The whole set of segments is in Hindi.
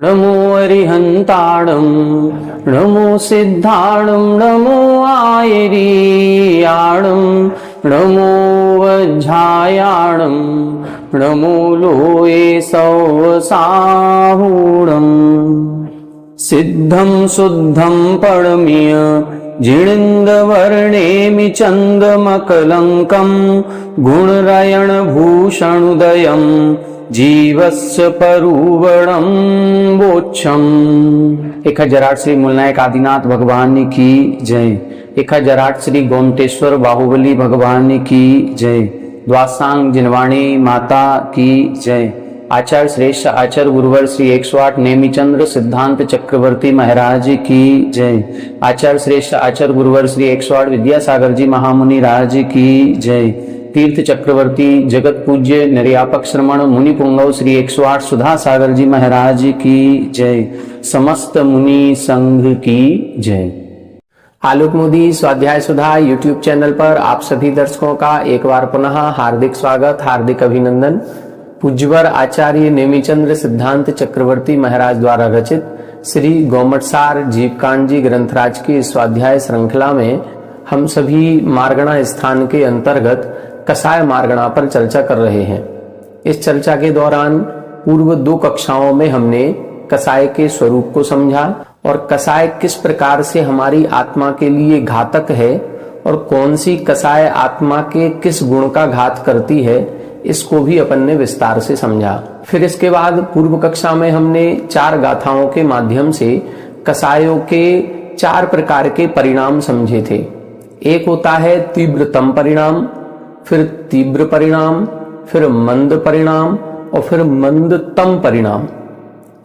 नमो अरिहंताणं नमो सिद्धाणं नमो आयरीयाणं नमो वज्झायाणं नमो लोये सौसाहूणम् सिद्धं शुद्धं परमीय जिणिन्दवर्णेमि चन्दमकलङ्कं गुणरयणभूषणुदयं जीवस्य परुवणं बोच्छम। 1008 श्री मूलनायक आदिनाथ भगवान की जय। 1008 श्री गोमटेश्वर बाहुबली भगवान की जय। द्वासांग जिनवाणी माता की जय। आचार्य श्रेष्ठ आचार्य गुरुवर श्री 108 नेमिचंद्र सिद्धांत चक्रवर्ती महाराज की जय। आचार्य श्रेष्ठ आचार्य गुरुवर श्री 108 विद्यासागर जी महामुनि राज की जय। तीर्थ चक्रवर्ती जगत पूज्य निर्यापक श्रमण मुनि पुंगव श्री 108 सुधा सागर जी महाराज की जय। समस्त मुनि संघ की जय। आलोक मोदी स्वाध्याय सुधा यूट्यूब चैनल पर आप सभी दर्शकों का एक बार पुनः हार्दिक स्वागत, हार्दिक अभिनंदन। पूज्यवर आचार्य नेमिचंद्र सिद्धांत चक्रवर्ती महाराज द्वारा रचित श्री गोमटसार जीवकांड जी ग्रंथराज की स्वाध्याय श्रृंखला में हम सभी मार्गणा स्थान के अंतर्गत कसाय मार्गणा पर चर्चा कर रहे हैं। इस चर्चा के दौरान पूर्व 2 कक्षाओं में हमने कसाय के स्वरूप को समझा और कसाय किस प्रकार से हमारी आत्मा के लिए घातक है और कौन सी कसाय आत्मा के किस गुण का घात करती है, इसको भी अपन ने विस्तार से समझा। फिर इसके बाद पूर्व कक्षा में हमने 4 गाथाओं के माध्यम से कसायों के 4 प्रकार के परिणाम समझे थे। एक होता है तीव्रतम परिणाम, फिर तीव्र परिणाम, फिर मंद परिणाम और फिर मंदतम परिणाम।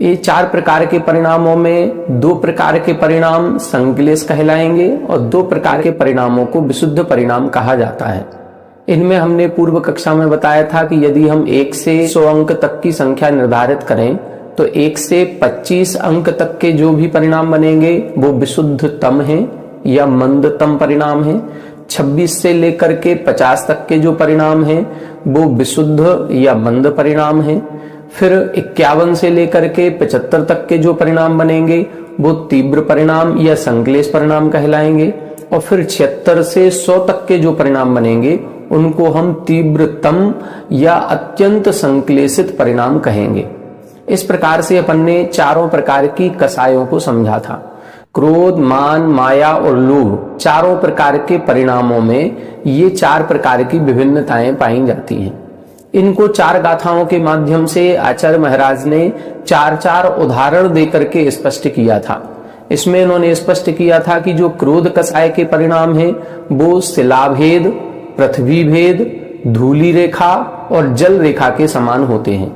ये 4 प्रकार के परिणामों में 2 प्रकार के परिणाम संक्लेश कहलाएंगे और 2 प्रकार के परिणामों को विशुद्ध परिणाम कहा जाता है। इनमें हमने पूर्व कक्षा में बताया था कि यदि हम 1 से 100 अंक तक की संख्या निर्धारित करें तो 1 से 25 अंक तक के जो भी परिणाम बनेंगे वो विशुद्धतम है या मंदतम परिणाम है। 26 से लेकर के 50 तक के जो परिणाम हैं वो विशुद्ध या मंद परिणाम है। फिर 51 से लेकर के 75 तक के जो परिणाम बनेंगे वो तीव्र परिणाम या संक्लेश परिणाम कहलाएंगे और फिर 76 से 100 तक के जो परिणाम बनेंगे उनको हम तीव्रतम या अत्यंत संक्लेशित परिणाम कहेंगे। इस प्रकार से अपन ने 4 प्रकार की कसायों को समझा था। क्रोध, मान, माया और लोभ 4 प्रकार के परिणामों में ये 4 प्रकार की विभिन्नताएं पाई जाती हैं। इनको 4 गाथाओं के माध्यम से आचार्य महाराज ने 4 उदाहरण देकर के स्पष्ट किया था। इसमें इन्होंने स्पष्ट किया था कि जो क्रोध कसाय के परिणाम हैं वो शिलाभेद, पृथ्वी भेद, धूली रेखा और जल रेखा के समान होते हैं।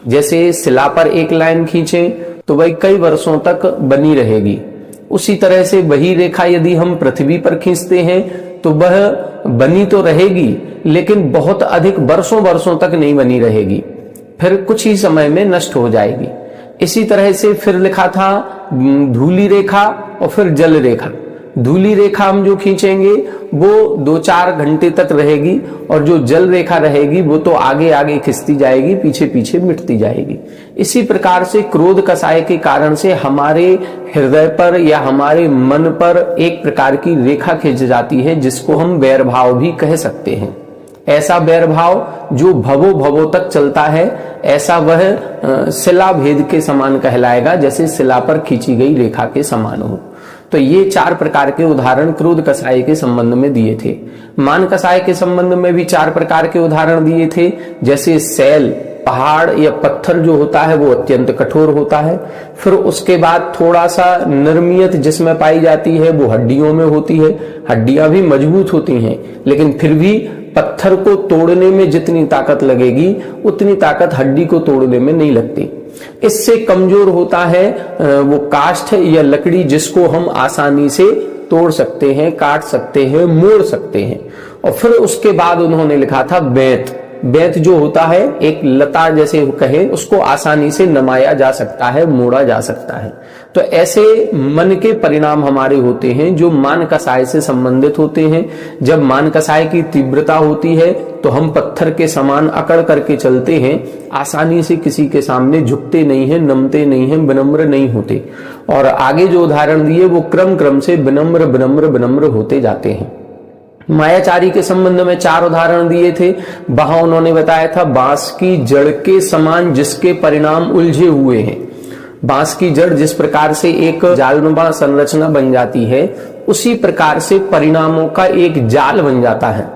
जैसे शिला पर एक लाइन खींचे तो वह कई वर्षों तक बनी रहेगी, उसी तरह से वही रेखा यदि हम पृथ्वी पर खींचते हैं तो वह बनी तो रहेगी लेकिन बहुत अधिक वर्षों तक नहीं बनी रहेगी, फिर कुछ ही समय में नष्ट हो जाएगी। इसी तरह से फिर लिखा था धूली रेखा और फिर जल रेखा। धूली रेखा हम जो खींचेंगे वो 2-4 घंटे तक रहेगी और जो जल रेखा रहेगी वो तो आगे आगे खिंचती जाएगी, पीछे पीछे मिटती जाएगी। इसी प्रकार से क्रोध कसाय के कारण से हमारे हृदय पर या हमारे मन पर एक प्रकार की रेखा खिंच जाती है जिसको हम वैर भाव भी कह सकते हैं। ऐसा वैर भाव जो भवों भवों तक चलता है, ऐसा वह शिला भेद के समान कहलाएगा, जैसे शिला पर खींची गई रेखा के समान हो। तो ये 4 प्रकार के उदाहरण क्रोध कसाय के संबंध में दिए थे। मान कसाय के संबंध में भी 4 प्रकार के उदाहरण दिए थे। जैसे शैल, पहाड़ या पत्थर जो होता है वो अत्यंत कठोर होता है। फिर उसके बाद थोड़ा सा नरमियत जिसमें पाई जाती है वो हड्डियों में होती है। हड्डियां भी मजबूत होती हैं लेकिन फिर भी पत्थर को तोड़ने में जितनी ताकत लगेगी उतनी ताकत हड्डी को तोड़ने में नहीं लगती। इससे कमजोर होता है वो काष्ठ या लकड़ी जिसको हम आसानी से तोड़ सकते हैं, काट सकते हैं, मोड़ सकते हैं। और फिर उसके बाद उन्होंने लिखा था बेंत। बेंत जो होता है एक लता जैसे कहे, उसको आसानी से नमाया जा सकता है, मोड़ा जा सकता है। तो ऐसे मन के परिणाम हमारे होते हैं जो मान कसाय से संबंधित होते हैं। जब मान कसाय की तीव्रता होती है तो हम पत्थर के समान अकड़ करके चलते हैं, आसानी से किसी के सामने झुकते नहीं हैं, नमते नहीं हैं, विनम्र नहीं होते। और आगे जो उदाहरण दिए वो क्रम क्रम से विनम्र विनम्र विनम्र होते जाते हैं। मायाचारी के संबंध में 4 उदाहरण दिए थे। वहां उन्होंने बताया था बांस की जड़ के समान जिसके परिणाम उलझे हुए हैं। बांस की जड़ जिस प्रकार से एक जालनुमा संरचना बन जाती है, उसी प्रकार से परिणामों का एक जाल बन जाता है।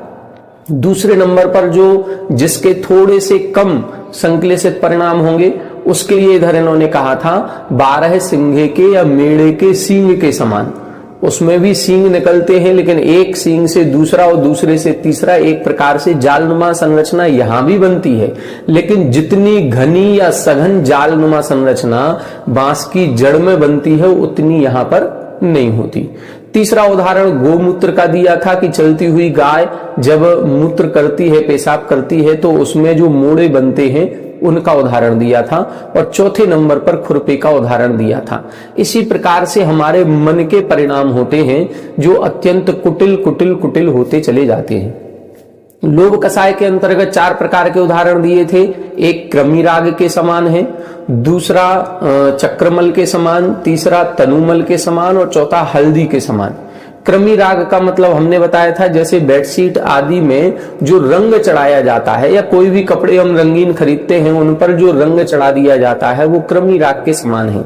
दूसरे नंबर पर जो जिसके थोड़े से कम संश्लेषित परिणाम होंगे, उसके लिए इधर इन्होंने कहा था 12 सिंघे के या मेढ़े के सींग के समान। उसमें भी सींग निकलते हैं, लेकिन एक सींग से दूसरा और दूसरे से तीसरा, एक प्रकार से जालनुमा संरचना यहां भी बनती है। लेकिन जितनी घनी या सघन जालनुमा संरचना बांस की जड़ में बनती है, उतनी यहां पर नहीं होती। तीसरा उदाहरण गोमूत्र का दिया था कि चलती हुई गाय जब मूत्र करती है, पेशाब करती है, तो उसमें जो मोड़े बनते हैं उनका उदाहरण दिया था। और चौथे नंबर पर खुरपे का उदाहरण दिया था। इसी प्रकार से हमारे मन के परिणाम होते हैं जो अत्यंत कुटिल कुटिल कुटिल होते चले जाते हैं। लोभ कसाय के अंतर्गत 4 प्रकार के उदाहरण दिए थे। एक क्रमी राग के समान है, दूसरा चक्रमल के समान, तीसरा तनुमल के समान और चौथा हल्दी के समान। क्रमी राग का मतलब हमने बताया था जैसे बेडशीट आदि में जो रंग चढ़ाया जाता है या कोई भी कपड़े हम रंगीन खरीदते हैं उन पर जो रंग चढ़ा दिया जाता है वो क्रमी राग के समान है।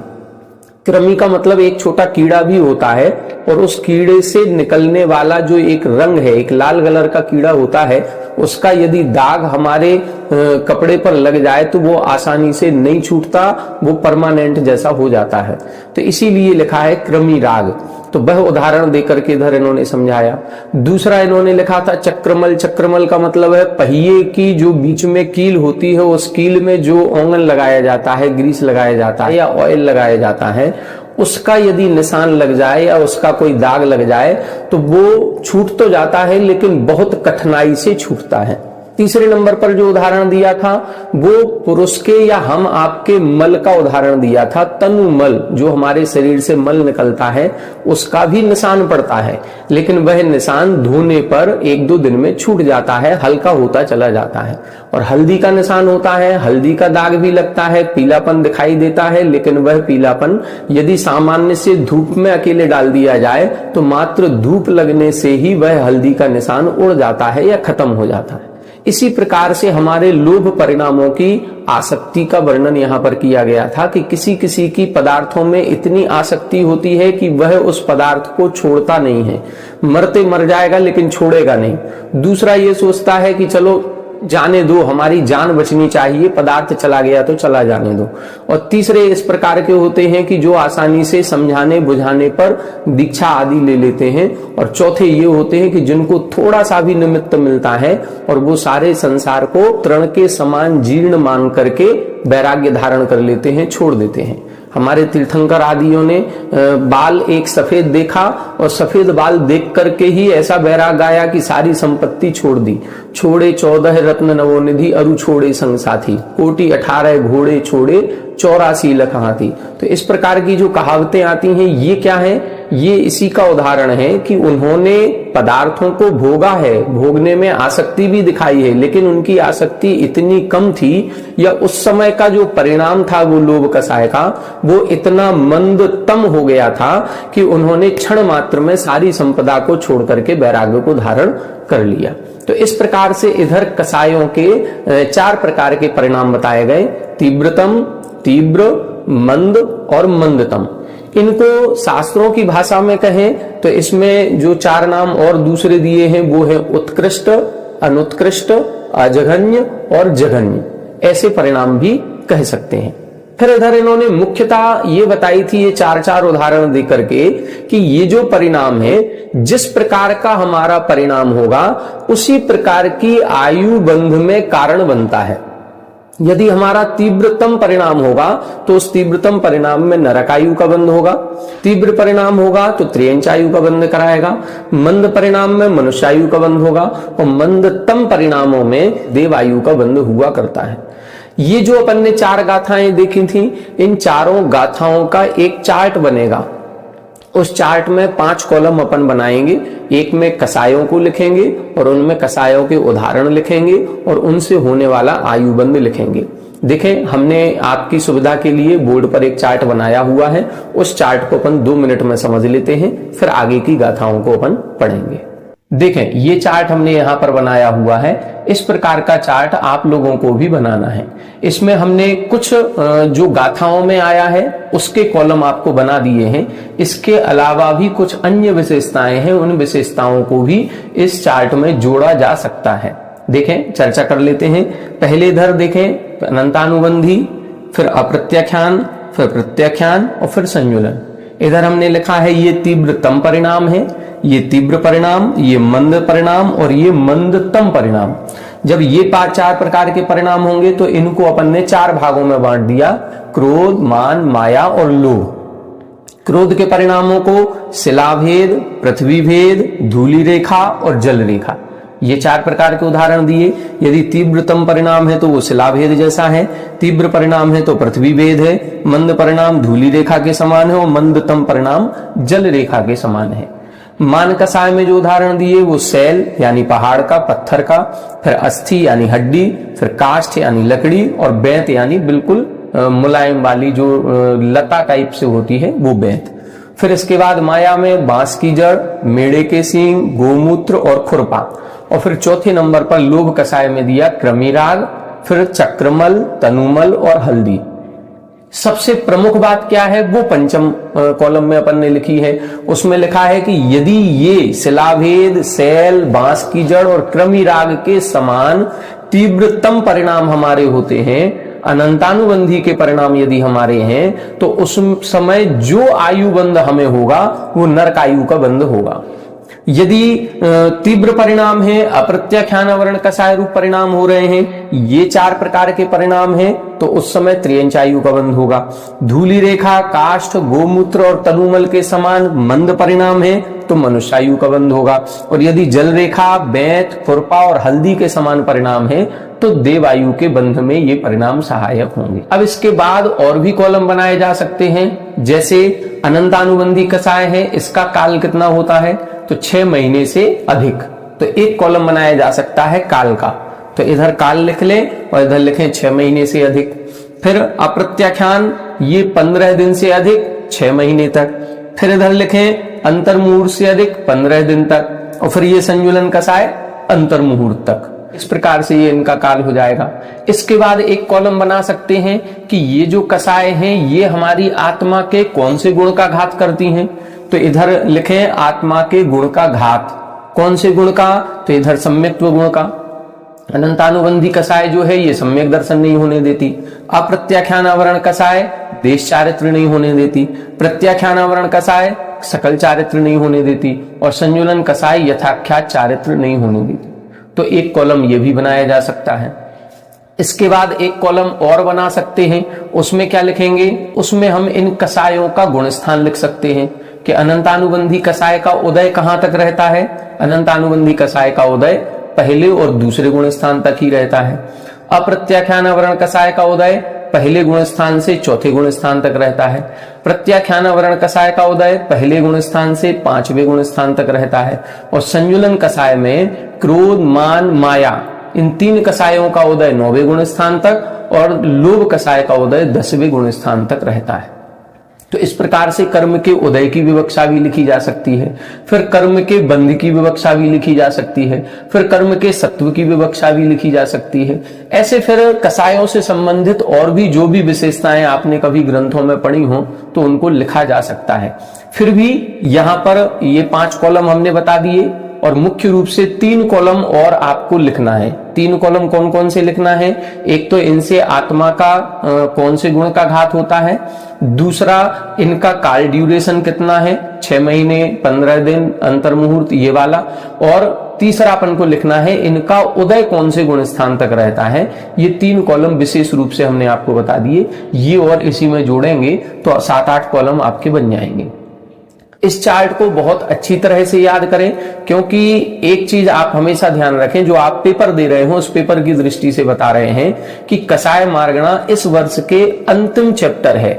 क्रमी का मतलब एक छोटा कीड़ा भी होता है और उस कीड़े से निकलने वाला जो एक रंग है, एक लाल कलर का कीड़ा होता है, उसका यदि दाग हमारे कपड़े पर लग जाए तो वो आसानी से नहीं छूटता, वो परमानेंट जैसा हो जाता है। तो इसीलिए लिखा है क्रमी राग। तो वह उदाहरण देकर के इधर इन्होंने समझाया। दूसरा इन्होंने लिखा था चक्रमल। चक्रमल का मतलब है पहिए की जो बीच में कील होती है, उस कील में जो ओंगन लगाया जाता है, ग्रीस लगाया जाता है या ऑयल लगाया जाता है, उसका यदि निशान लग जाए या उसका कोई दाग लग जाए तो वो छूट तो जाता है लेकिन बहुत कठिनाई से छूटता है। तीसरे नंबर पर जो उदाहरण दिया था वो पुरुष के या हम आपके मल का उदाहरण दिया था। तनु मल, जो हमारे शरीर से मल निकलता है, उसका भी निशान पड़ता है, लेकिन वह निशान धोने पर 1-2 दिन में छूट जाता है, हल्का होता चला जाता है। और हल्दी का निशान होता है, हल्दी का दाग भी लगता है, पीलापन दिखाई देता है, लेकिन वह पीलापन यदि सामान्य से धूप में अकेले डाल दिया जाए तो मात्र धूप लगने से ही वह हल्दी का निशान उड़ जाता है या खत्म हो जाता है। इसी प्रकार से हमारे लोभ परिणामों की आसक्ति का वर्णन यहाँ पर किया गया था कि किसी किसी की पदार्थों में इतनी आसक्ति होती है कि वह उस पदार्थ को छोड़ता नहीं है, मरते मर जाएगा लेकिन छोड़ेगा नहीं। दूसरा ये सोचता है कि चलो जाने दो, हमारी जान बचनी चाहिए, पदार्थ चला गया तो चला जाने दो। और तीसरे इस प्रकार के होते हैं कि जो आसानी से समझाने बुझाने पर दीक्षा आदि ले लेते हैं। और चौथे ये होते हैं कि जिनको थोड़ा सा भी निमित्त मिलता है और वो सारे संसार को तृण के समान जीर्ण मान करके वैराग्य धारण कर लेते हैं, छोड़ देते हैं। हमारे तीर्थंकर आदियों ने बाल एक सफेद देखा और सफेद बाल देख करके ही ऐसा वैराग आया कि सारी संपत्ति छोड़ दी। छोड़े 14 रत्न नवोनिधि अरु छोड़े संग साथी, कोटि 18 घोड़े छोड़े 84 लख हाथी। तो इस प्रकार की जो कहावतें आती हैं ये क्या है? ये इसी का उदाहरण है कि उन्होंने पदार्थों को भोगा है, भोगने में आसक्ति भी दिखाई है, लेकिन उनकी आसक्ति इतनी कम थी या उस समय का जो परिणाम था वो लोभ कसाय का, वो इतना मंदतम हो गया था कि उन्होंने क्षण मात्र में सारी संपदा को छोड़ करके वैराग्य को धारण कर लिया। तो इस प्रकार से इधर कसायों के 4 प्रकार के परिणाम बताए गए, तीव्रतम, तीव्र, मंद और मंदतम। इनको शास्त्रों की भाषा में कहें तो इसमें जो 4 नाम और दूसरे दिए हैं वो है उत्कृष्ट, अनुत्कृष्ट, अजघन्य और जघन्य। ऐसे परिणाम भी कह सकते हैं। फिर इधर इन्होंने मुख्यतः ये बताई थी, ये 4 उदाहरण देकर के, कि ये जो परिणाम है जिस प्रकार का हमारा परिणाम होगा उसी प्रकार की आयु बंध में कारण बनता है। यदि हमारा तीव्रतम परिणाम होगा तो उस तीव्रतम परिणाम में नरकायु का बंध होगा, तीव्र परिणाम होगा तो त्रियंचायु का बंध कराएगा, मंद परिणाम में मनुष्यायु का बंध होगा और मंदतम परिणामों में देवायु का बंध हुआ करता है। ये जो अपन ने 4 गाथाएं देखी थी, इन चारों गाथाओं का एक चार्ट बनेगा। उस चार्ट में 5 कॉलम अपन बनाएंगे, एक में कसायों को लिखेंगे और उनमें कसायों के उदाहरण लिखेंगे और उनसे होने वाला आयुबंध लिखेंगे। देखें, हमने आपकी सुविधा के लिए बोर्ड पर एक चार्ट बनाया हुआ है, उस चार्ट को अपन 2 मिनट में समझ लेते हैं, फिर आगे की गाथाओं को अपन पढ़ेंगे। देखें, ये चार्ट हमने यहाँ पर बनाया हुआ है। इस प्रकार का चार्ट आप लोगों को भी बनाना है। इसमें हमने कुछ जो गाथाओं में आया है उसके कॉलम आपको बना दिए हैं। इसके अलावा भी कुछ अन्य विशेषताएं हैं, उन विशेषताओं को भी इस चार्ट में जोड़ा जा सकता है। देखें, चर्चा कर लेते हैं। पहले इधर देखें अनंतानुबंधी, फिर अप्रत्याख्यान, फिर प्रत्याख्यान और फिर संयुलन। इधर हमने लिखा है ये तीव्रतम परिणाम है, ये तीव्र परिणाम, ये मंद परिणाम और ये मंदतम परिणाम। जब ये 4 प्रकार के परिणाम होंगे तो इनको अपन ने 4 भागों में बांट दिया, क्रोध, मान, माया और लोभ। क्रोध के परिणामों को शिलाभेद, पृथ्वी भेद, धूलि रेखा और जल रेखा, ये 4 प्रकार के उदाहरण दिए। यदि तीव्रतम परिणाम है तो वो शिलाभेद जैसा है, तीव्र परिणाम है तो पृथ्वी भेद है, मंद परिणाम धूलि रेखा के समान है और मंदतम परिणाम जल रेखा के समान है। मान कसाय में जो उदाहरण दिए वो शैल यानी पहाड़ का, पत्थर का, फिर अस्थि यानी हड्डी, फिर काष्ठ यानी लकड़ी और बेंत यानी बिल्कुल मुलायम वाली जो लता टाइप से होती है वो बेंत। फिर इसके बाद माया में बांस की जड़, मेढ़े के सींग, गोमूत्र और खुरपा। और फिर चौथे नंबर पर लोभ कसाय में दिया क्रमिराग, फिर चक्रमल, तनुमल और हल्दी। सबसे प्रमुख बात क्या है वो पंचम कॉलम में अपन ने लिखी है। उसमें लिखा है कि यदि ये शिलाभेद, शैल, बांस की जड़ और क्रमिराग के समान तीव्रतम परिणाम हमारे होते हैं, अनंतानुबंधी के परिणाम यदि हमारे हैं, तो उस समय जो आयु बंध हमें होगा वो नरकायु का बंध होगा। यदि तीव्र परिणाम है, अप्रत्याख्यान वर्ण कसाय रूप परिणाम हो रहे हैं, ये 4 प्रकार के परिणाम हैं, तो उस समय त्रियंचायु का बंध होगा। धूलि रेखा, काष्ठ, गोमूत्र और तनुमल के समान मंद परिणाम है तो मनुष्यायु का बंध होगा। और यदि जल रेखा, बेंत, खुरपा और हल्दी के समान परिणाम है तो देवायु के बंध में ये परिणाम सहायक होंगे। अब इसके बाद और भी कॉलम बनाए जा सकते हैं, जैसे अनंतानुबंधी कसाय है, इसका काल कितना होता है तो 6 महीने से अधिक, तो एक कॉलम बनाया जा सकता है काल का। तो इधर काल लिख लें और इधर लिखें 6 महीने से अधिक। फिर अप्रत्याख्यान, ये 15 दिन से अधिक 6 महीने तक। फिर इधर लिखें अंतर्मुहूर्त से अधिक 15 दिन तक। और फिर ये संयुलन कसाय अंतर्मुहूर्त तक। इस प्रकार से ये इनका काल हो जाएगा। इसके बाद एक कॉलम बना सकते हैं कि ये जो कसाय हैं ये हमारी आत्मा के कौन से गुण का घात करती हैं। तो इधर लिखें आत्मा के गुण का घात। कौन से गुण का, तो इधर सम्यक्त्व गुण का। अनंतानुबंधी कसाय जो है ये सम्यक दर्शन नहीं होने देती। अप्रत्याख्यान आवरण कसाय देश चारित्र नहीं होने देती। प्रत्याख्यान आवरण कसाय सकल चारित्र नहीं होने देती। और संयुलन कसाय यथाख्यात चारित्र नहीं होने देती। तो एक कॉलम ये भी बनाया जा सकता है। इसके बाद एक कॉलम और बना सकते हैं, उसमें क्या लिखेंगे, उसमें हम इन कसायों का गुण स्थान लिख सकते हैं कि अनंतानुबंधी कसाय का उदय कहां तक रहता है। अनंतानुबंधी कसाय का उदय पहले और दूसरे गुण स्थान तक ही रहता है। अप्रत्याख्यान आवरण कसाय का उदय पहले गुण स्थान से चौथे गुण स्थान तक रहता है। प्रत्याख्यान आवरण कसाय का उदय पहले गुण स्थान से 5वें गुण स्थान तक रहता है। और संयुलन कसाय में क्रोध, मान, माया इन 3 कसायों का उदय 9वें गुण स्थान तक और लोभ कसाय का उदय 10वें गुण स्थान तक रहता है। तो इस प्रकार से कर्म के उदय की विवक्षा भी लिखी जा सकती है। फिर कर्म के बंध की विवक्षा भी लिखी जा सकती है। फिर कर्म के सत्व की विवक्षा भी लिखी जा सकती है। ऐसे फिर कसायों से संबंधित और भी जो भी विशेषताएं आपने कभी ग्रंथों में पढ़ी हो तो उनको लिखा जा सकता है। फिर भी यहाँ पर ये 5 कॉलम हमने बता दिए और मुख्य रूप से 3 कॉलम और आपको लिखना है। 3 कॉलम कौन कौन से लिखना है, एक तो इनसे आत्मा का कौन से गुण का घात होता है, दूसरा इनका काल ड्यूरेशन कितना है, 6 महीने 15 दिन अंतर मुहूर्त ये वाला, और तीसरा अपन को लिखना है इनका उदय कौन से गुण स्थान तक रहता है। ये 3 कॉलम विशेष रूप से हमने आपको बता दिए, ये और इसी में जोड़ेंगे तो 7-8 कॉलम आपके बन जाएंगे। इस चार्ट को बहुत अच्छी तरह से याद करें, क्योंकि एक चीज आप हमेशा ध्यान रखें, जो आप पेपर दे रहे हो उस पेपर की दृष्टि से बता रहे हैं कि कसाय मार्गणा इस वर्ष के अंतिम चैप्टर है,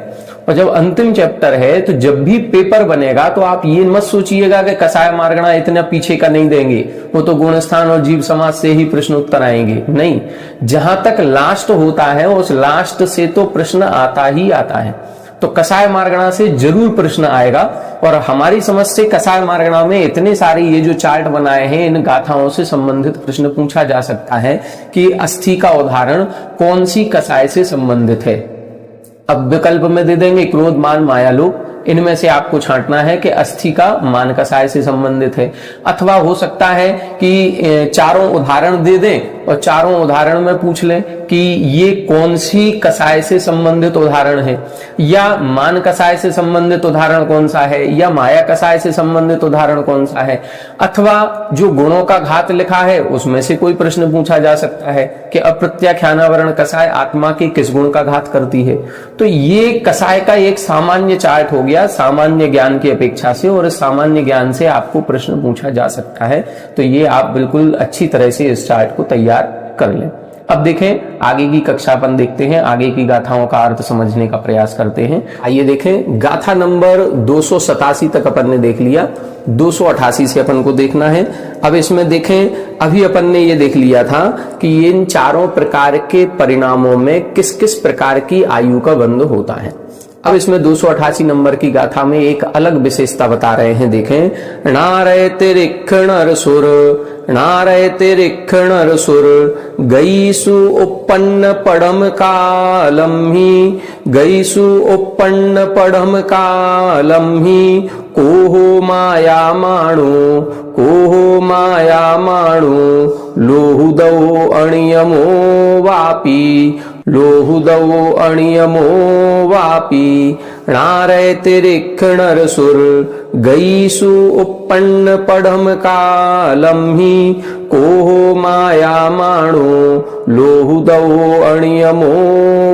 और जब अंतिम चैप्टर है तो जब भी पेपर बनेगा तो आप ये मत सोचिएगा कि कसाय मार्गणा इतना पीछे का नहीं देंगे, वो तो गुण स्थान और जीव समाज से ही प्रश्न उत्तर आएंगे। नहीं, जहां तक लास्ट होता है उस लास्ट से तो प्रश्न आता ही आता है। तो कसाय मार्गणा से जरूर प्रश्न आएगा, और हमारी समझ से कसाय मार्गणा में इतने सारे ये जो चार्ट बनाए हैं इन गाथाओं से संबंधित प्रश्न पूछा जा सकता है कि अस्थि का उदाहरण कौन सी कसाय से संबंधित है। अब विकल्प में दे देंगे क्रोध मान माया लोभ, इनमें से आपको छांटना है कि अस्थि का मान कसाय से संबंधित है, अथवा हो सकता है कि चारों उदाहरण दे दें और चारों उदाहरण में पूछ लें कि ये कौन सी कसाय से संबंधित उदाहरण है, या मान कसाय से संबंधित उदाहरण कौन सा है, या माया कसाय से संबंधित उदाहरण कौन सा है, अथवा जो गुणों का घात लिखा है उसमें से कोई प्रश्न पूछा जा सकता है कि अप्रत्याख्यानावरण कसाय आत्मा के किस गुण का घात करती है। तो ये कसाय का एक सामान्य चार्ट हो गया सामान्य ज्ञान की अपेक्षा से, और इस सामान्य ज्ञान से आपको प्रश्न पूछा जा सकता है। तो ये आप बिल्कुल अच्छी तरह से इस चार्ट को तैयार कर लें। अब देखें आगे की कक्षा अपन देखते हैं, आगे की गाथाओं का अर्थ समझने का प्रयास करते हैं। आइए देखें, गाथा नंबर 287 तक अपन ने देख लिया, 288 से अपन को देखना है। अब इसमें देखें, अभी अपन ने ये देख लिया था कि इन चारों प्रकार के परिणामों में किस किस प्रकार की आयु का बंध होता है। अब इसमें 288 नंबर की गाथा में एक अलग विशेषता बता रहे हैं। देखें, नारय तिरिक्षण सुर, नारय तिरिक्षण सुर, गईसु उपन्न पढ़म कालम ही, गईसु उपन्न पढ़म कालम ही, कोहो माया माणो, कोहो माया माणो, लोहुदौ अणियमो वापी, लोहुदौ अणियमो वापी, नारय तिरिक्षण सुर, गईसु उपन्न पढ़म कालम ही, कोहो माया माणो, लोहुदौ अणियमो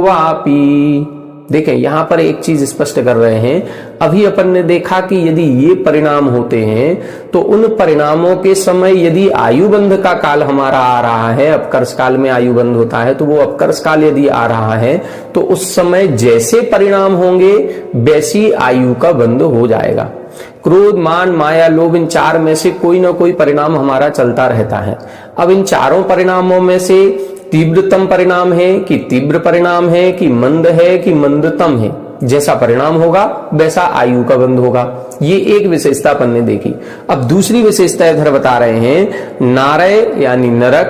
वापी। देखें यहां पर एक चीज स्पष्ट कर रहे हैं। अभी अपन ने देखा कि यदि ये परिणाम होते हैं तो उन परिणामों के समय यदि आयुबंध का काल हमारा आ रहा है, अपकर्ष काल में आयुबंध होता है, तो वो अपकर्ष काल यदि आ रहा है तो उस समय जैसे परिणाम होंगे वैसी आयु का बंध हो जाएगा। क्रोध मान माया लोभ, इन चार में से कोई ना कोई परिणाम हमारा चलता रहता है। अब इन चारों परिणामों में से तीव्रतम परिणाम है कि तीव्र परिणाम है कि मंद है कि मंदतम है, जैसा परिणाम होगा वैसा आयु का बंध होगा। ये एक विशेषता अपन ने देखी। अब दूसरी विशेषता इधर बता रहे हैं, नारय यानी नरक,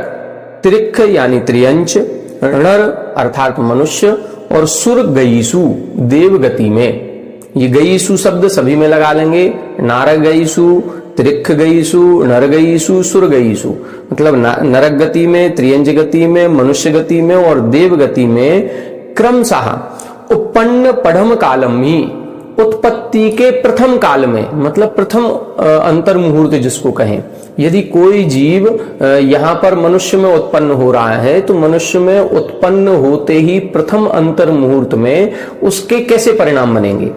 त्रिख यानी त्रियंच, नर अर्थात मनुष्य, और सुर गईसु देव गति में। ये गईसु शब्द सभी में लगा लेंगे, नारक गईसु, त्रिख गईसु, नर गईसु, सुर गईसु, मतलब नरक गति में, त्रियंज गति में, मनुष्य गति में और देव गति में क्रमशः उपन्न पढ़म कालम ही, उत्पत्ति के प्रथम काल में, मतलब प्रथम अंतर मुहूर्त जिसको कहें। यदि कोई जीव यहाँ पर मनुष्य में उत्पन्न हो रहा है तो मनुष्य में उत्पन्न होते ही प्रथम अंतर मुहूर्त में उसके कैसे परिणाम बनेंगे,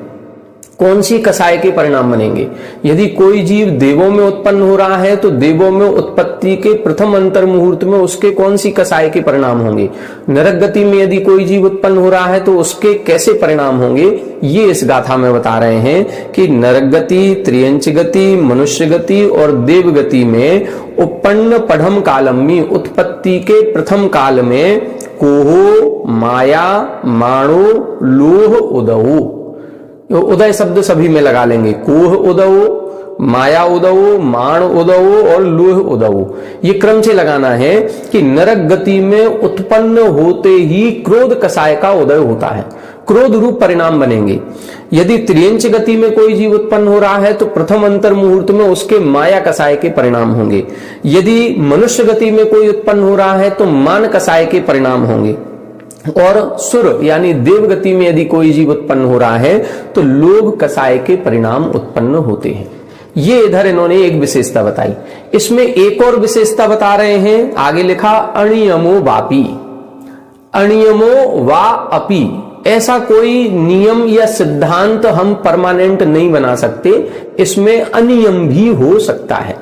कौन सी कसाय के परिणाम बनेंगे। यदि कोई जीव देवों में उत्पन्न हो रहा है तो देवों में उत्पत्ति के प्रथम अंतर मुहूर्त में उसके कौन सी कसाय के परिणाम होंगे। नरक गति में यदि कोई जीव उत्पन्न हो रहा है तो उसके कैसे परिणाम होंगे, ये इस गाथा में बता रहे हैं कि नरक गति, त्रियंच गति, मनुष्य गति और देव गति में उपन्न पढ़म कालम में, उत्पत्ति के प्रथम काल में, कोहो माया माणो लोह उदऊ, उदय शब्द सभी में लगा लेंगे, कोह उदऊ, माया उदऊ, माण उदऊ और लोह उदऊ। ये क्रम से लगाना है कि नरक गति में उत्पन्न होते ही क्रोध कसाय का उदय होता है, क्रोध रूप परिणाम बनेंगे। यदि त्रियंच गति में कोई जीव उत्पन्न हो रहा है तो प्रथम अंतर मुहूर्त में उसके माया कसाय के परिणाम होंगे। यदि मनुष्य गति में कोई उत्पन्न हो रहा है तो मान कसाय के परिणाम होंगे। और सुर यानी देवगति में यदि कोई जीव उत्पन्न हो रहा है तो लोभ कसाय के परिणाम उत्पन्न होते हैं। ये इधर इन्होंने एक विशेषता बताई। इसमें एक और विशेषता बता रहे हैं, आगे लिखा अनियमो वापी, अनियमो वा अपि, ऐसा कोई नियम या सिद्धांत हम परमानेंट नहीं बना सकते, इसमें अनियम भी हो सकता है।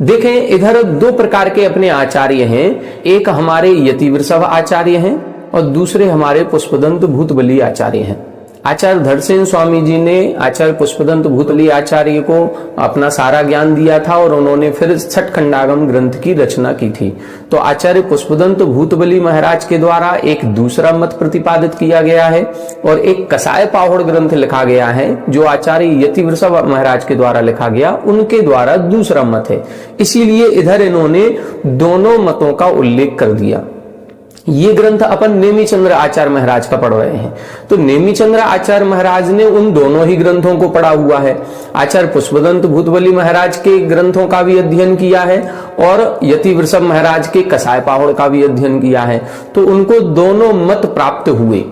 देखें इधर दो प्रकार के अपने आचार्य हैं, एक हमारे यतिवृषभ आचार्य हैं और दूसरे हमारे पुष्पदंत भूतबली आचार्य हैं। आचार्य धरसेन स्वामी जी ने आचार्य पुष्पदंत भूतबली आचार्य को अपना सारा ज्ञान दिया था और उन्होंने फिर छठ खंडागम ग्रंथ की रचना की थी। तो आचार्य पुष्पदंत भूतबली महाराज के द्वारा एक दूसरा मत प्रतिपादित किया गया है और एक कसाय पाहुड़ ग्रंथ लिखा गया है जो आचार्य यतिवृषभ महाराज के द्वारा लिखा गया, उनके द्वारा दूसरा मत है। इसीलिए इधर इन्होंने दोनों मतों का उल्लेख कर दिया। ये ग्रंथ अपन नेमिचंद्र आचार्य महाराज का पढ़ रहे हैं, तो नेमिचंद्र आचार्य महाराज ने उन दोनों ही ग्रंथों को पढ़ा हुआ है। आचार्य पुष्पदंत भूतबली महाराज के ग्रंथों का भी अध्ययन किया है और यतिवृषभ महाराज के कसाय पाहुड़ का भी अध्ययन किया है, तो उनको दोनों मत प्राप्त हुए।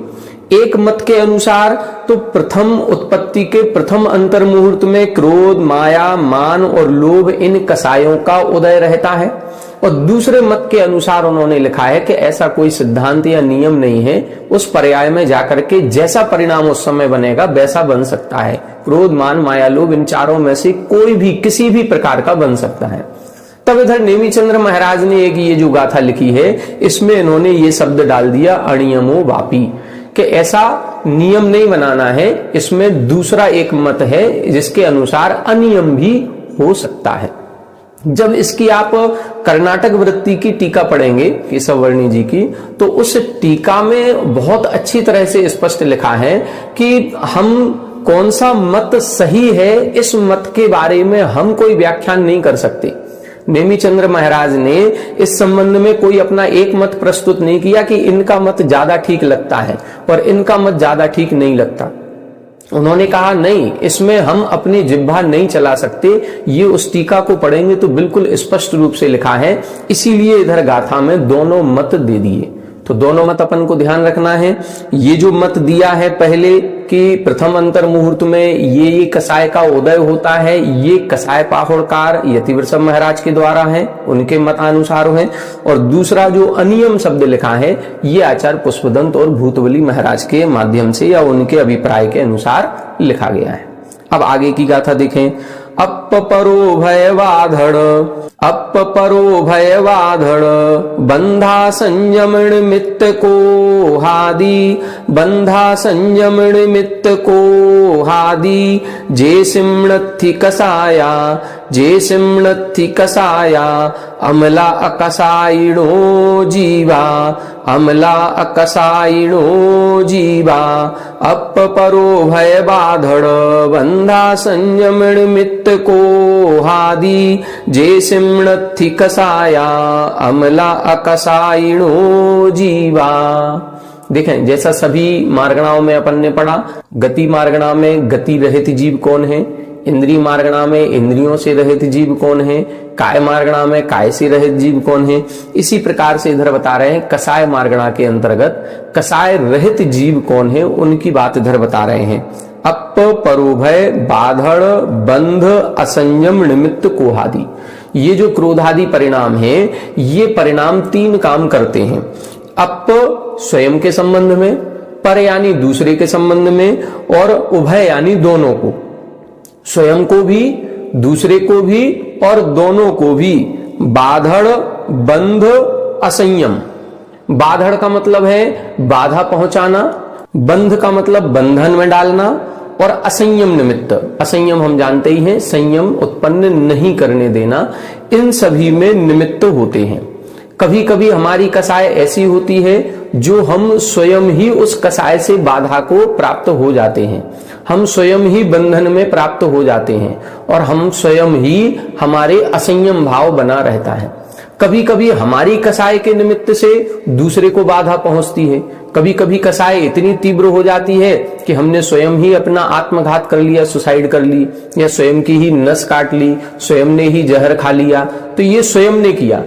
एक मत के अनुसार तो प्रथम उत्पत्ति के प्रथम अंतर मुहूर्त में क्रोध, माया, मान और लोभ इन कसायों का उदय रहता है, और दूसरे मत के अनुसार उन्होंने लिखा है कि ऐसा कोई सिद्धांत या नियम नहीं है, उस पर्याय में जाकर के जैसा परिणाम उस समय बनेगा वैसा बन सकता है। क्रोध, मान, माया, लोभ इन चारों में से कोई भी किसी भी प्रकार का बन सकता है। तब इधर नेमिचंद्र महाराज ने एक ये जो गाथा लिखी है इसमें इन्होंने ये शब्द डाल दिया अनियमो वापी, कि ऐसा नियम नहीं बनाना है, इसमें दूसरा एक मत है जिसके अनुसार अनियम भी हो सकता है। जब इसकी आप कर्नाटक वृत्ति की टीका पढ़ेंगे केशव वर्णी जी की, तो उस टीका में बहुत अच्छी तरह से स्पष्ट लिखा है कि हम कौन सा मत सही है इस मत के बारे में हम कोई व्याख्यान नहीं कर सकते। नेमिचंद्र महाराज ने इस संबंध में कोई अपना एक मत प्रस्तुत नहीं किया कि इनका मत ज्यादा ठीक लगता है और इनका मत ज्यादा ठीक नहीं लगता। उन्होंने कहा नहीं, इसमें हम अपनी जिह्वा नहीं चला सकते, ये उस टीका को पढ़ेंगे तो बिल्कुल स्पष्ट रूप से लिखा है, इसीलिए इधर गाथा में दोनों मत दे दिए। तो दोनों मत अपन को ध्यान रखना है। ये जो मत दिया है पहले कि प्रथम अंतर मुहूर्त में ये कसाय का उदय होता है, ये कसाय पाहुड़कार यतिवृषभ महाराज के द्वारा है, उनके मतानुसार है, और दूसरा जो अनियम शब्द लिखा है ये आचार्य पुष्पदंत और भूतबली महाराज के माध्यम से या उनके अभिप्राय के अनुसार लिखा गया है। अब आगे की गाथा देखें। अप परो भयवाधड़, अप परो भयवाधड़, बंधा संयम निमित्त को हादि, बंधा संयम निमित्त को हादि, जे सिमणथि कसाया, जे सिमणथि कसाया, अमला अकसाइणो जीवा, अमला अकसाइणो जीवा, अप परो भयवाधड़, बंधा संयम निमित्त को हादि, जे सिमणथि कसाया, अमला अकसाइणो जीवा। देखें जैसा सभी मार्गणाओं में अपन ने पढ़ा, गति मार्गणा में गति रहित जीव कौन है, इंद्रिय मार्गणा में इंद्रियों से रहित जीव कौन है, काय मार्गणा में काय से रहित जीव कौन है, इसी प्रकार से इधर बता रहे हैं कसाय मार्गणा के अंतर्गत कसाय रहित जीव कौन है, उनकी बात इधर बता रहे हैं। अप परोभय बाधड़ बंध असंयम निमित्त कोहादि, ये जो क्रोधादि परिणाम है ये परिणाम तीन काम करते हैं। अप स्वयं के संबंध में, पर यानी दूसरे के संबंध में, और उभय यानी दोनों को, स्वयं को भी दूसरे को भी और दोनों को भी। बाधड़ बंध असंयम, बाधड़ का मतलब है बाधा पहुंचाना, बंध का मतलब बंधन में डालना, और असंयम निमित्त, असंयम हम जानते ही हैं संयम उत्पन्न नहीं करने देना, इन सभी में निमित्त होते हैं। कभी कभी हमारी कसाय ऐसी होती है जो हम स्वयं ही उस कसाय से बाधा को प्राप्त हो जाते हैं, हम स्वयं ही बंधन में प्राप्त हो जाते हैं और हम स्वयं ही हमारे असंयम भाव बना रहता है। कभी कभी हमारी कसाय के निमित्त से दूसरे को बाधा पहुंचती है, कभी कभी कसाय इतनी तीव्र हो जाती है कि हमने स्वयं ही अपना आत्मघात कर लिया, सुसाइड कर ली, या स्वयं की ही नस काट ली, स्वयं ने ही जहर खा लिया, तो ये स्वयं ने किया।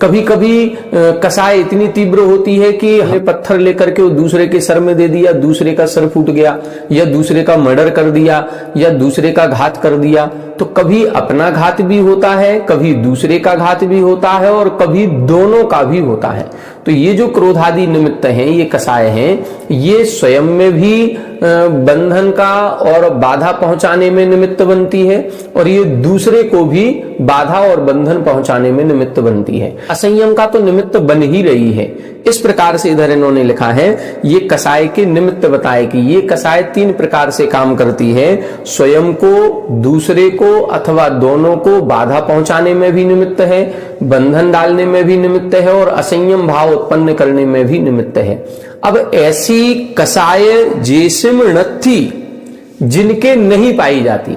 कभी कभी कसाय इतनी तीव्र होती है कि हमें पत्थर लेकर के वो दूसरे के सर में दे दिया, दूसरे का सर फूट गया, या दूसरे का मर्डर कर दिया, या दूसरे का घात कर दिया। तो कभी अपना घात भी होता है, कभी दूसरे का घात भी होता है, और कभी दोनों का भी होता है। तो ये जो क्रोधादि निमित्त हैं, ये कसाय हैं, ये स्वयं में भी बंधन का और बाधा पहुंचाने में निमित्त बनती है, और ये दूसरे को भी बाधा और बंधन पहुंचाने में निमित्त बनती है। असंयम का तो निमित्त बन ही रही है। इस प्रकार से इधर इन्होंने लिखा है, ये कसाय के निमित्त बताए कि ये कसाय 3 प्रकार से काम करती है। स्वयं को, दूसरे को अथवा दोनों को बाधा पहुंचाने में भी निमित्त है, बंधन डालने में भी निमित्त है, और असंयम भाव उत्पन्न करने में भी निमित्त है। अब ऐसी कसाय जेसिम नत्थी जिनके नहीं पाई जाती,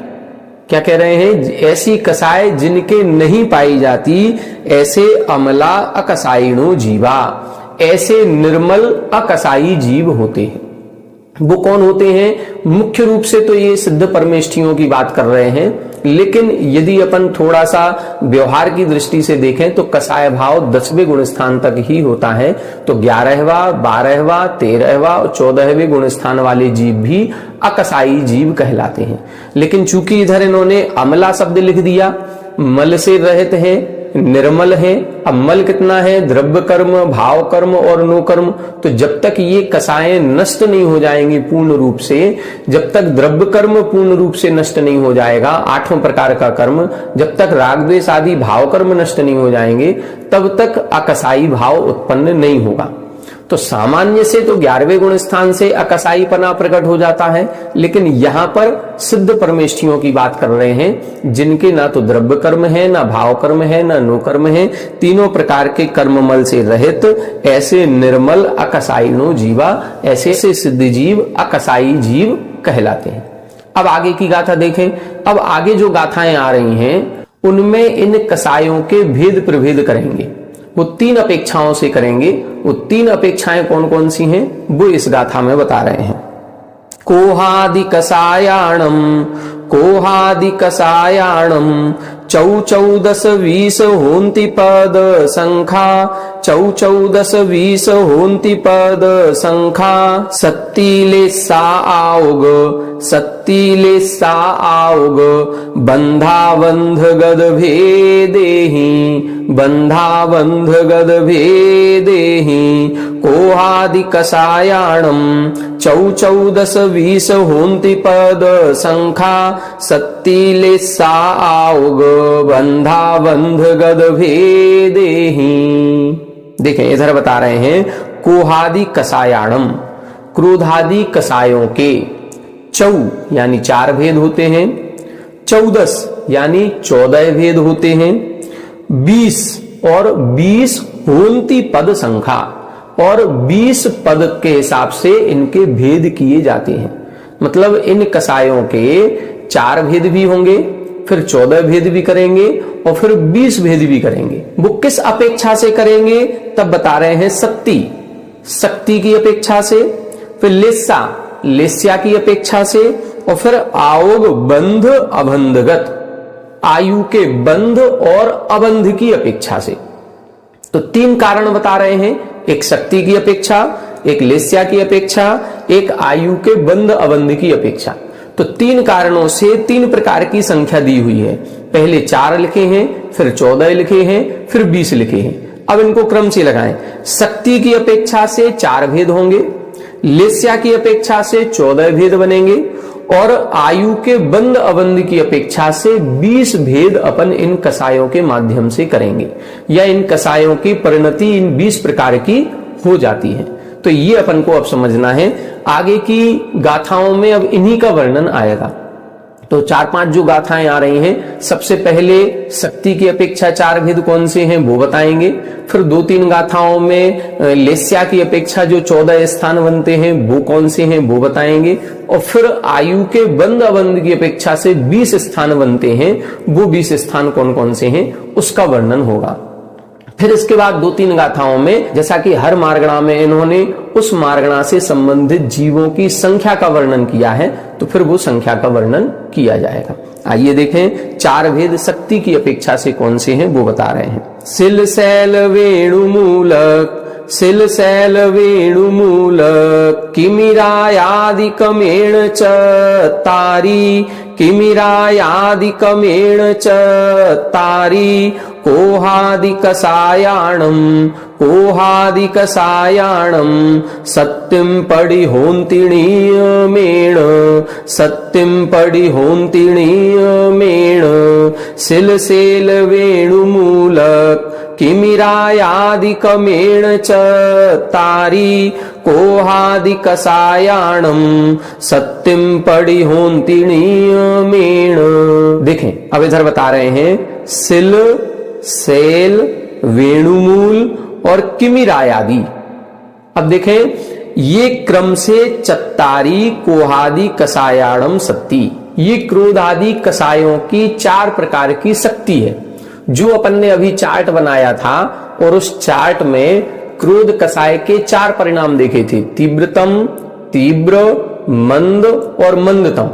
क्या कह रहे हैं, ऐसी कसाय जिनके नहीं पाई जाती, ऐसे अमला अकसाइणो जीवा, ऐसे निर्मल अकसाई जीव होते हैं। वो कौन होते हैं? मुख्य रूप से तो ये सिद्ध परमेष्ठियों की बात कर रहे हैं, लेकिन यदि अपन थोड़ा सा व्यवहार की दृष्टि से देखें तो कसाय भाव 10वें गुण स्थान तक ही होता है। तो 11वां, 12वां, 13वां और 14वें गुण स्थान वाले जीव भी अकसाई जीव कहलाते हैं। लेकिन चूंकि इधर इन्होंने अमला शब्द लिख दिया, मल से रहित है, निर्मल है। अब मल कितना है? द्रव्य कर्म, भाव कर्म और नो कर्म। तो जब तक ये कसाएं नष्ट नहीं हो जाएंगी पूर्ण रूप से, जब तक द्रव्य कर्म पूर्ण रूप से नष्ट नहीं हो जाएगा, 8 प्रकार का कर्म, जब तक राग द्वेष आदि भाव कर्म नष्ट नहीं हो जाएंगे, तब तक अकसाई भाव उत्पन्न नहीं होगा। तो सामान्य से तो 11वें गुण स्थान से अकसाईपना प्रकट हो जाता है, लेकिन यहां पर सिद्ध परमेष्ठियों की बात कर रहे हैं जिनके ना तो द्रव्य कर्म है, ना भाव कर्म है, ना नो कर्म है, तीनों प्रकार के कर्ममल से रहित ऐसे निर्मल अकसाइणो जीवा, ऐसे सिद्ध जीव अकसाई जीव कहलाते हैं। अब आगे की गाथा देखें। अब आगे जो गाथाएं आ रही हैं उनमें इन कसायों के भेद प्रभेद करेंगे। वो 3 अपेक्षाओं से करेंगे। वो 3 अपेक्षाएं कौन कौन सी हैं वो इस गाथा में बता रहे हैं। कोहादि कसायाणम चौचौदस 20 होन्ति पद संख्या, चौचौदस 20 होन्ति पद संख्या, सत्तीले सा आउग, बंधाबंध गद भेदेहि, बंधाबंध गद भेदेहि, कोहादि कसायाणम चौचौदस 20 होन्ति पद संख्या, सत्तीले सा आउग, बंधाबंध गद भेदेहि। देखें इधर बता रहे हैं, कोहादि कसायाणम, क्रोधादि कसायों के, चौ यानी 4 भेद होते हैं, 14 यानी 14 भेद होते हैं, 20 और 20 होन्ति पद संख्या, और 20 पद के हिसाब से इनके भेद किए जाते हैं। मतलब इन कसायों के 4 भेद भी होंगे, फिर 14 भेद भी करेंगे, और फिर 20 भेद भी करेंगे। वो किस अपेक्षा से करेंगे तब बता रहे हैं, शक्ति की अपेक्षा से, फिर लेस्या की अपेक्षा से, और फिर आयोग बंध अबंधगत, आयु के बंध और अबंध की अपेक्षा से। तो 3 कारण बता रहे हैं, एक शक्ति की अपेक्षा, एक लेस्या की अपेक्षा, एक आयु के बंध अबंध की अपेक्षा। तो 3 कारणों से 3 प्रकार की संख्या दी हुई है। पहले 4 लिखे हैं, फिर 14 लिखे हैं, फिर 20 लिखे हैं। अब इनको क्रम से लगाएं। शक्ति की अपेक्षा से 4 भेद होंगे, लेस्या की अपेक्षा से 14 भेद बनेंगे, और आयु के बंध अबंध की अपेक्षा से 20 भेद अपन इन कसायों के माध्यम से करेंगे, या इन कसायों की परिणति इन 20 प्रकार की हो जाती है। तो ये अपन को अब समझना है। आगे की गाथाओं में अब इन्हीं का वर्णन आएगा। तो 4-5 जो गाथाएं आ रही हैं, सबसे पहले शक्ति की अपेक्षा 4 भेद कौन से हैं वो बताएंगे। फिर 2-3 गाथाओं में लेस्या की अपेक्षा जो 14 स्थान बनते हैं वो कौन से हैं वो बताएंगे, और फिर आयु के बंध अबंध की अपेक्षा से 20 स्थान बनते हैं, वो 20 स्थान कौन कौन से हैं उसका वर्णन होगा। फिर इसके बाद 2-3 गाथाओं में, जैसा कि हर मार्गणा में इन्होंने उस मार्गणा से संबंधित जीवों की संख्या का वर्णन किया है, तो फिर वो संख्या का वर्णन किया जाएगा। आइए देखें चार भेद शक्ति की अपेक्षा से कौन से हैं वो बता रहे हैं। सिल शैल वेणुमूलक, सिल शैल वेणुमूलक, किमिरायादिकमेण च तारी, किमिरायादिकमेण च तारी, कोहादिकसायाणं, कोहादिकसायाणं, सत्यं पडिहोन्तिणीयमेण, सत्यं पडिहोन्तिणीयमेण, सिलशैल वेणुमूलक, किमिरायादिकमेण च तारी, कोहादिकसायाणं, सत्यं पडिहोन्तिणीयमेण। देखें अब इधर बता रहे हैं सिल, शैल, वेणुमूल और किमिरायादि। अब देखें ये क्रम से चत्तारी, कोहादि, कसायाणम शक्ति, ये क्रोध आदि कसायों की चार प्रकार की शक्ति है। जो अपन ने अभी चार्ट बनाया था और उस चार्ट में क्रोध कसाय के चार परिणाम देखे थे, तीव्रतम, तीव्र, मंद और मंदतम।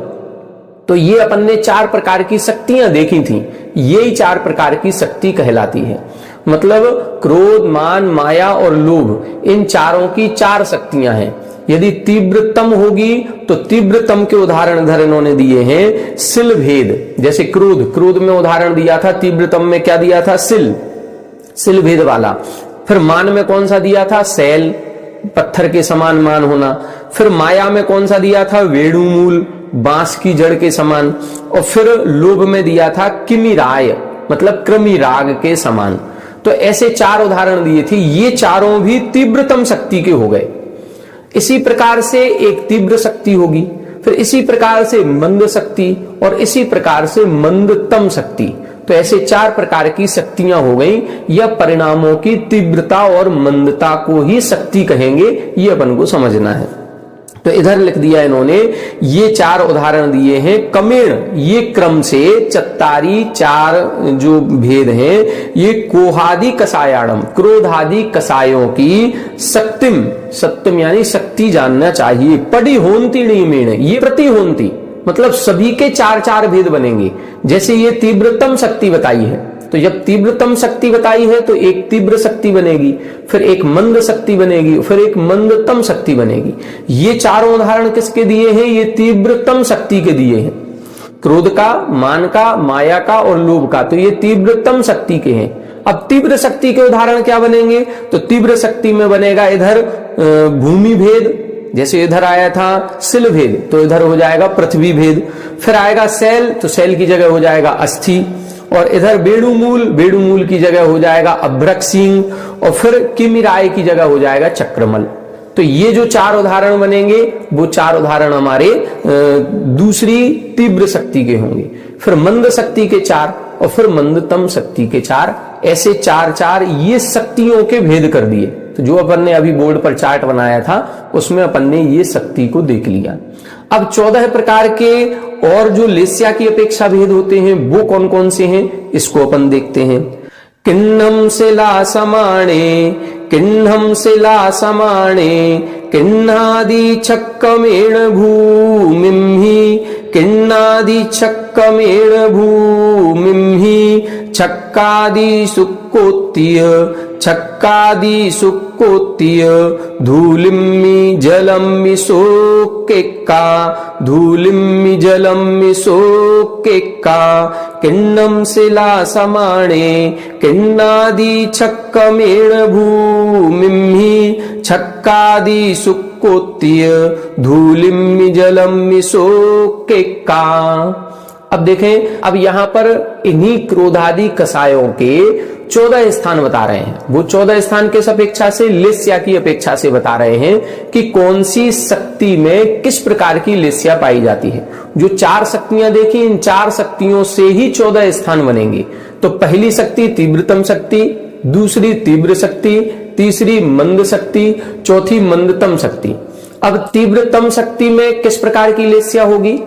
तो ये अपन ने चार प्रकार की शक्तियां देखी थी, यही चार प्रकार की शक्ति कहलाती है। मतलब क्रोध, मान, माया और लोभ, इन चारों की चार शक्तियां हैं। यदि तीव्रतम होगी तो तीव्रतम के उदाहरण इधर इन्होंने दिए हैं सिल भेद। जैसे क्रोध, क्रोध में उदाहरण दिया था, तीव्रतम में क्या दिया था? सिल, सिल भेद वाला। फिर मान में कौन सा दिया था? शैल, पत्थर के समान मान होना। फिर माया में कौन सा दिया था? वेणुमूल, बांस की जड़ के समान। और फिर लोभ में दिया था किमिराय, मतलब कृमि राग के समान। तो ऐसे चार उदाहरण दिए थे, ये चारों भी तीव्रतम शक्ति के हो गए। इसी प्रकार से एक तीव्र शक्ति होगी, फिर इसी प्रकार से मंद शक्ति और इसी प्रकार से मंदतम शक्ति। तो ऐसे चार प्रकार की शक्तियां हो गई। यह परिणामों की तीव्रता और मंदता को ही शक्ति कहेंगे, ये अपन को समझना है। तो इधर लिख दिया इन्होंने, ये चार उदाहरण दिए हैं कमेण, ये क्रम से चत्तारी चार जो भेद हैं, ये कोहादि कसायाणम, क्रोधादि कसायों की शक्तिम, सत्यम यानी शक्ति जानना चाहिए, पडिहोन्ति नियमेण, ये प्रतिहोन्ति, मतलब सभी के चार चार भेद बनेंगे। जैसे ये तीव्रतम शक्ति बताई है, तो जब तीव्रतम शक्ति बताई है तो एक तीव्र शक्ति बनेगी, फिर एक मंद शक्ति बनेगी, फिर एक मंदतम शक्ति बनेगी। ये चारों उदाहरण किसके दिए हैं? ये तीव्रतम शक्ति के दिए हैं, क्रोध का, मान का, माया का और लोभ का। तो ये तीव्रतम शक्ति के हैं। अब तीव्र शक्ति के उदाहरण क्या बनेंगे? तो तीव्र शक्ति में बनेगा इधर भूमि भेद, जैसे इधर आया था सिल भेद, तो इधर हो जाएगा पृथ्वी भेद। फिर आएगा शैल, तो शैल की जगह हो जाएगा अस्थि। और इधर वेणुमूल, वेणुमूल की जगह हो जाएगा अभ्रकसिंह। और फिर किमिराय की जगह हो जाएगा चक्रमल। तो ये जो चार उदाहरण बनेंगे वो चार उदाहरण हमारे दूसरी तीव्र शक्ति के होंगे। फिर मंद शक्ति के चार और फिर मंदतम शक्ति के चार, ऐसे चार चार ये शक्तियों के भेद कर दिए। तो जो अपन ने अभी बोर्ड पर चार्ट बनाया था उसमें अपन ने ये शक्ति को देख लिया। अब 14 प्रकार के और जो लेस्या की अपेक्षा भेद होते हैं वो कौन कौन से हैं, इसको अपन देखते हैं। किन्नम शिला समाणे, किन्नम शिला समाणे, किन्नादि छक्कमेण भूमिं, किन्नादि छक्कमेण भूमिं, छक्कादि सुक्कोत्तीय, छक्कादि सुक्कोत्तीय, धूलिम्मि जलम्मि शोकेक्का, धूलिम्मि जलम्मि शोकेक्का, किन्नम शिला समाणे, किन्नादि छक्कमेण भूमिं, छक्कादि सुक्कोत्तीय, धूलिम्मि जलम्मि शोकेक्का। अब देखें, अब यहां पर इन्हीं क्रोधादि कसायों के 14 स्थान बता रहे हैं। वो 14 स्थान किस अपेक्षा से? लेस्या की अपेक्षा से बता रहे हैं कि कौन सी शक्ति में किस प्रकार की लेस्या पाई जाती है। जो चार शक्तियां देखी, इन चार शक्तियों से ही 14 स्थान बनेंगे। तो पहली शक्ति तीव्रतम शक्ति, दूसरी तीव्र शक्ति, तीसरी मंद शक्ति, चौथी मंदतम शक्ति। अब तीव्रतम शक्ति में किस प्रकार की लेस्या होगी,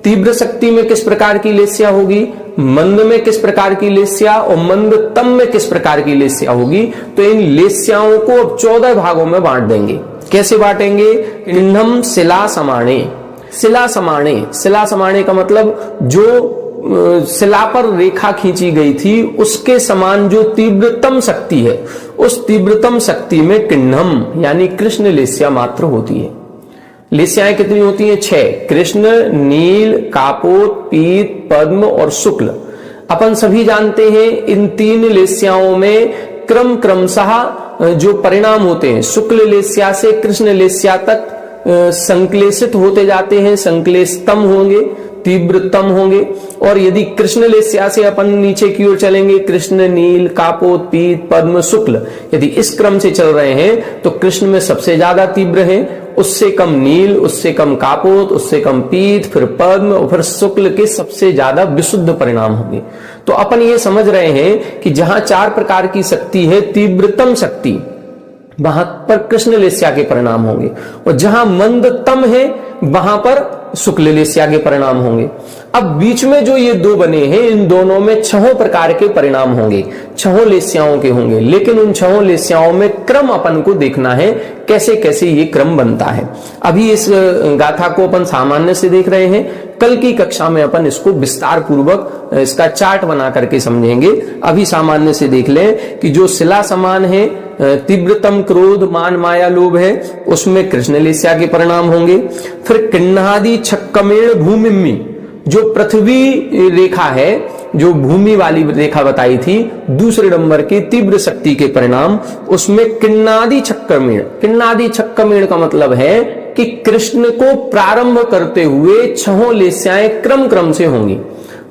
तीव्र शक्ति में किस प्रकार की लेस्या होगी, मंद में किस प्रकार की लेस्या और मंदतम में किस प्रकार की लेस्या होगी। तो इन लेस्याओं को अब 14 भागों में बांट देंगे। कैसे बांटेंगे? किन्नम शिला समाणे, शिला समाणे, शिला समाणे का मतलब जो शिला पर रेखा खींची गई थी उसके समान जो तीव्रतम शक्ति है, उस तीव्रतम शक्ति में किण्हम यानी कृष्ण लेस्या मात्र होती है। लेस्याएं कितनी होती हैं? 6। कृष्ण, नील, कापोत, पीत, पद्म और शुक्ल। अपन सभी जानते हैं इन 3 लेस्याओं में क्रमशः जो परिणाम होते हैं, शुक्ल लेस्या से कृष्ण लेस्या तक संक्लेशित होते जाते हैं, संक्लेशतम होंगे, तीव्रतम होंगे। और यदि कृष्ण लेस्या से अपन नीचे की ओर चलेंगे, कृष्ण, नील, कापोत, पीत, पद्म, शुक्ल, यदि इस क्रम से चल रहे हैं तो कृष्ण में सबसे ज्यादा तीव्र है, उससे कम नील, उससे कम कापोत, उससे कम पीत, फिर पद्म और फिर शुक्ल के सबसे ज्यादा विशुद्ध परिणाम होंगे। तो अपन ये समझ रहे हैं कि जहां 4 प्रकार की शक्ति है, तीव्रतम शक्ति, वहां पर कृष्ण लेस्या के परिणाम होंगे, और जहां मंदतम है वहां पर शुक्ल लेस्या के परिणाम होंगे। अब बीच में जो ये 2 बने हैं, इन दोनों में 6 प्रकार के परिणाम होंगे, 6 लेस्याओं के होंगे, लेकिन उन 6 लेस्याओं में क्रम अपन को देखना है, कैसे कैसे ये क्रम बनता है। अभी इस गाथा को अपन सामान्य से देख रहे हैं, कल की कक्षा में अपन इसको विस्तार पूर्वक इसका चार्ट बना करके समझेंगे। अभी सामान्य से देख लें कि जो शिला समान है, तीव्रतम क्रोध, मान, माया, लोभ है, उसमें कृष्ण लेस्या के परिणाम होंगे। फिर किण्हादि छक्कमेण भूमिम्मि, जो पृथ्वी रेखा है, जो भूमि वाली रेखा बताई थी, दूसरे नंबर की तीव्र शक्ति के परिणाम, उसमें किण्णादि छक्कमेण। किण्णादि छक्कमेण का मतलब है कि कृष्ण को प्रारंभ करते हुए 6 लेस्याएं क्रम से होंगी।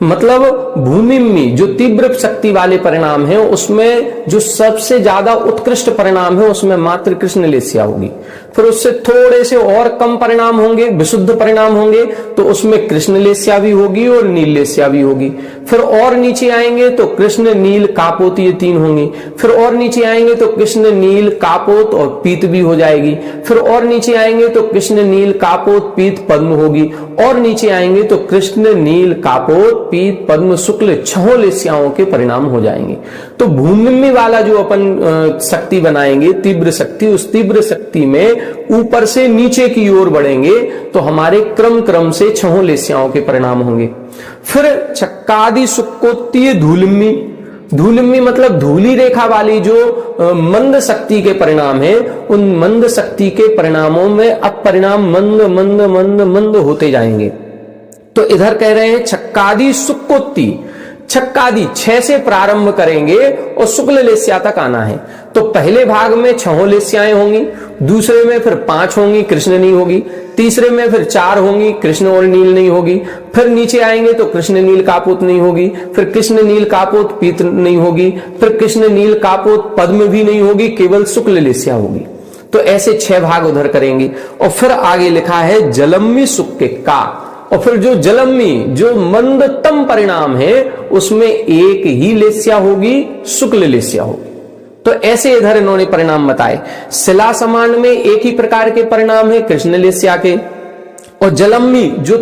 मतलब भूमि में जो तीव्र शक्ति वाले परिणाम है, उसमें जो सबसे ज्यादा उत्कृष्ट परिणाम है, उसमें मात्र कृष्ण लेस्या होगी। फिर उससे थोड़े से और कम परिणाम होंगे, विशुद्ध परिणाम होंगे, तो उसमें कृष्ण लेस्या भी होगी और नील लेस्या भी होगी। फिर और नीचे आएंगे तो कृष्ण, नील, कापोत, ये 3 होंगी। फिर और नीचे आएंगे तो कृष्ण, नील, कापोत और पीत भी हो जाएगी। फिर और नीचे आएंगे तो कृष्ण, नील, कापोत, पीत, पद्म होगी। और नीचे आएंगे तो कृष्ण, नील, कापोत, पीत, पद्म, शुक्ल 6 लेस्याओं के परिणाम हो जाएंगे। तो भूमि वाला जो अपन शक्ति बनाएंगे, तीव्र शक्ति, उस तीव्र शक्ति में ऊपर से नीचे की ओर बढ़ेंगे तो हमारे क्रम से 6 लेस्याओं के परिणाम होंगे। फिर छक्कादि शुक्कोत्तीय धूलिम्मी, धूलिम्मी मतलब धूली रेखा वाली जो मंद शक्ति के परिणाम है, उन मंद शक्ति के परिणामों में अब परिणाम मंद मंद मंद मंद होते जाएंगे। तो इधर कह रहे हैं छक्कादि शुक्कोत्ती, छक्कादि 6 से प्रारंभ करेंगे और शुक्ल लेस्या तक आना है। तो पहले भाग में 6 लेस्याएं होंगी, दूसरे में फिर 5 होंगी, कृष्ण नहीं होगी, तीसरे में फिर 4 होंगी, कृष्ण और नील नहीं होगी। फिर नीचे आएंगे तो कृष्ण, नील, कापोत नहीं होगी, फिर कृष्ण, नील, कापोत, पीत नहीं होगी, फिर कृष्ण, नील, कापोत, पद्म भी नहीं होगी, केवल शुक्ल लेस्या होगी। तो ऐसे 6 भाग उधर करेंगे। और फिर आगे लिखा है जलम्मी शुक्के का, और फिर जो जलम्मी, जो मंदतम परिणाम है, उसमें एक ही लेस्या होगी, शुक्ल लेस्या होगी। तो ऐसे इधर इन्होंने परिणाम बताए। शिला समान में एक ही प्रकार के परिणाम है, कृष्ण लेस्या के, और जलम्मी जो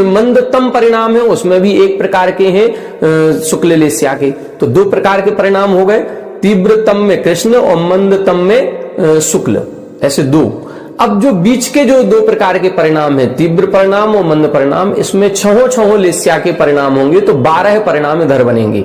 मंदतम परिणाम है, उसमें भी एक प्रकार के हैं, शुक्ल लेस्या के। तो 2 प्रकार के परिणाम हो गए, तीव्रतम में कृष्ण और मंदतम में शुक्ल, ऐसे 2। अब जो बीच के जो 2 प्रकार के परिणाम है, तीव्र परिणाम और मंद परिणाम, इसमें 6 लेस्या के परिणाम होंगे, तो 12 परिणाम इधर बनेंगे।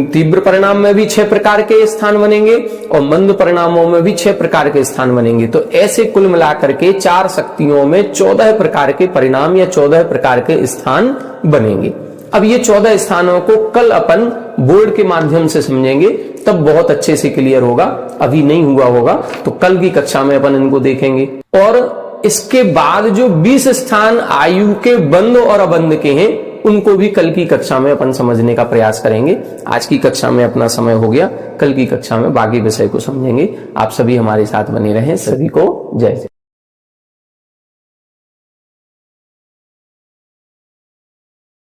तीव्र परिणाम में भी 6 प्रकार के स्थान बनेंगे और मंद परिणामों में भी 6 प्रकार के स्थान बनेंगे। तो ऐसे कुल मिलाकर के 4 शक्तियों में 14 प्रकार के परिणाम या 14 प्रकार के स्थान बनेंगे। अब ये 14 स्थानों को कल अपन बोर्ड के माध्यम से समझेंगे, तब बहुत अच्छे से क्लियर होगा। अभी नहीं हुआ होगा तो कल की कक्षा में अपन इनको देखेंगे। और इसके बाद जो 20 स्थान आयु के बंद और अबंध के हैं, उनको भी कल की कक्षा में अपन समझने का प्रयास करेंगे। आज की कक्षा में अपना समय हो गया, कल की कक्षा में बाकी विषय को समझेंगे। आप सभी हमारे साथ बने रहें। सभी को जय जय।